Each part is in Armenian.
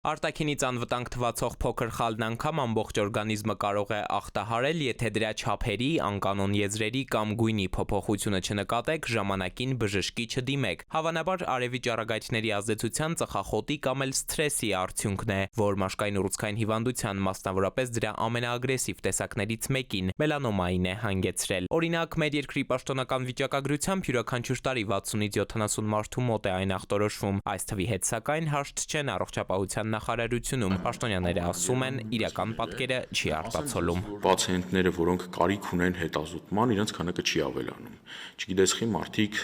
Արտաքինից անվտանգ թվացող փոքր խալն անգամ ամբողջ օրգանիզմը կարող է ախտահարել, եթե դրա չափերի, անկանոն եզրերի կամ գույնի փոփոխությունը չնկատեք, ժամանակին բժշկի չդիմեք։ Հավանաբար արևի ճառագայթների ազդեցության, ծխախոտի կամ էլ սթրեսի արդյունքն է, որ մաշկային ուռուցքային հիվանդության, մասնավորապես դրա ամենաագրեսիվ տեսակներից մեկին՝ մելանոմային է հանգեցրել։ Օրինակ, մեր երկրի պաշտոնական վիճակագրությամբ յուրաքանչյուր տարի 60-ից 70 մարդու մոտ է այն ախտորոշվում։ Այս թվի հետ սակայն հաշտ չեն առողջապահության նախարարությունում, պաշտոնյաները ասում են, իրական պատկերը չի արտացոլում։ Պացիենտները, որոնք կարիք ունեն հետազոտման, իրենց քանակը չի ավելանում։ Չգիտես խի, մարդիկ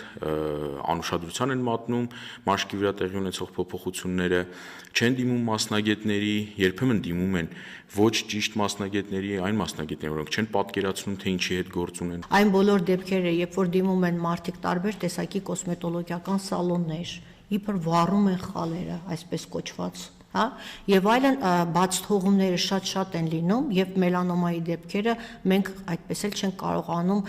անուշադրության են մատնում մաշկի վրա տեղի ունեցող փոփոխությունները, չեն դիմում մասնագետների, երբեմն դիմում են ոչ ճիշտ մասնագետների, այն մասնագետների, որոնք չեն պատկերացնում, թե ինչի հետ գործ ունեն։ Այն բոլոր դեպքերը, երբ որ դիմում են մարդիկ տարբեր տեսակի կոսմետոլոգիական սալոններ, իբր վառում են խալերը, այսպես կոչված, հա, եւ այլն, բաց թողումները շատ են լինում, եւ մելանոմայի դեպքերը մենք այդպես էլ չենք կարողանում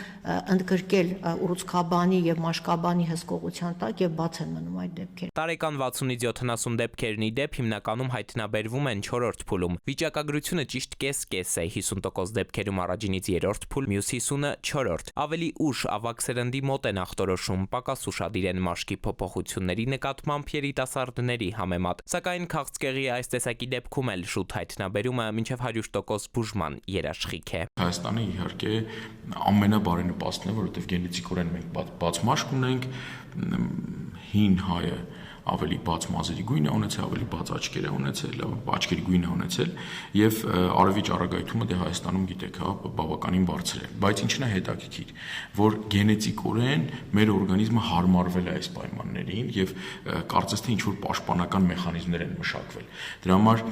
ընդգրկել ուռուցքաբանի եւ մաշկաբանի հսկողության տակ եւ բաց են մնում այդ դեպքերը։ Տարեկան 60-ից 70 դեպքերն ի դեպ հիմնականում հայտնաբերվում են 4-րդ փուլում։ Վիճակագրությունը ճիշտ կես-կես է, 50% դեպքերում առաջինից 3-րդ փուլ, մյուս 50-ը 4-րդ։ Ավելի ուշ ավագ սերնդի մոտ են ախտորոշում, պակաս ուշադիր են մաշկի փոփոխությունների նկատմամբ երիտասարդների համեմատ, սակայն քաղցկեղի այս տեսակի դեպքում էլ շուտ հայտնաբերումը մինչև 100% բուժման երաշխիք է։ Հայաստանը իհարկե ամենաբարենպաստն է, որովհետև գենետիկորեն մենք բաց մաշկ ունենք, հին հայը ավելի բաց մազերի գույն է ունեցել, ավելի բաց աչքեր է ունեցել, աչքերի գույն է ունեցել եւ արևի ճառագայթումը դե Հայաստանում գիտեք, հա, բավականին բարձր է, բայց ինչն է հետաքրքիր, որ գենետիկորեն մեր օրգանիզմը հարմարվել է այս պայմաններին եւ կարծես թե ինչ որ պաշտպանական մեխանիզմներ են մշակվել։ Դրա համար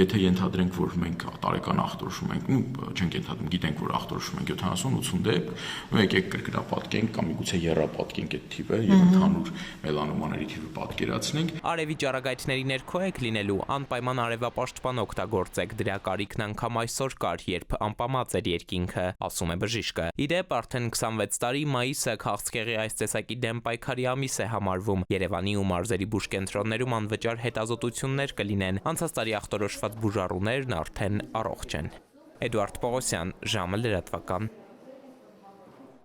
եթե ենթադրենք, որ մենք տարեկան ախտորոշում ենք, չենք ենթադրում, գիտենք, որ ախտորոշում ենք 70-80 դեպք, եկեք կրկնապատկենք կամ միգուցե եռապատկենք այդ թիվը եւ ընդհանուր մելանոմաների թիվը պատկերացնենք։ Արևի ճառագայթների ներքո եք լինելու, անպայման արևապաշտպան օգտագործեք, դրա կարիքն անգամ այսօր կար, երբ անպամած էր երկինքը, ասում է բժիշկը։ Ի դեպ, արդեն 26 տարի մայիսը քաղցկեղի այս տեսակի դեմ պայքարի ամիս է համարվում։ Երևանի ու մարզերի բուժկենտրոններում անվճար հետազոտություններ կլինեն, անցած տարի ախտորոշված բուժառուներն արդեն առողջ են։ Էդուարդ Պողոսյան, ժամը լրատվական։